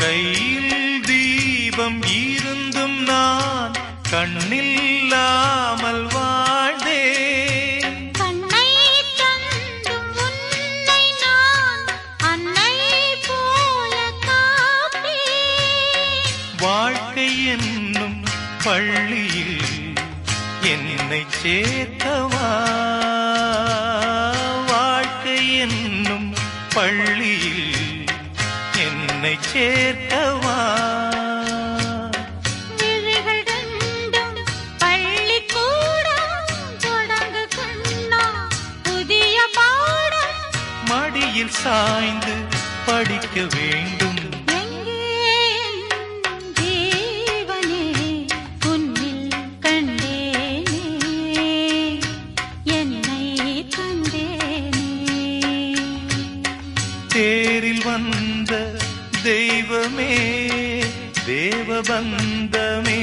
கையில் தீபம் இருந்தும் நான் கண்ணில்லாமல் வாழ்ந்தேன். கண்ணை தந்தும் உன்னை நான் அன்னை போல காப்பேன். வாழ்க்கை என்னும் பள்ளியில் என்னை சேர்க்கவா, வாழ்க்கை என்னும் பள்ளியில் என்னை சேர்க்கவா. விழிகள் ரெண்டும் பள்ளிக்கூடம் தொடங்கு கண்ணா புதிய பாடம். மடியில் சாய்ந்து படிக்க வேண்டும். எங்கே என் ஜீவனே உன்னில் கண்டேனே, என்னை கண்டேனே. தேரில் வந்த தெய்வமே, தேவபந்தமே,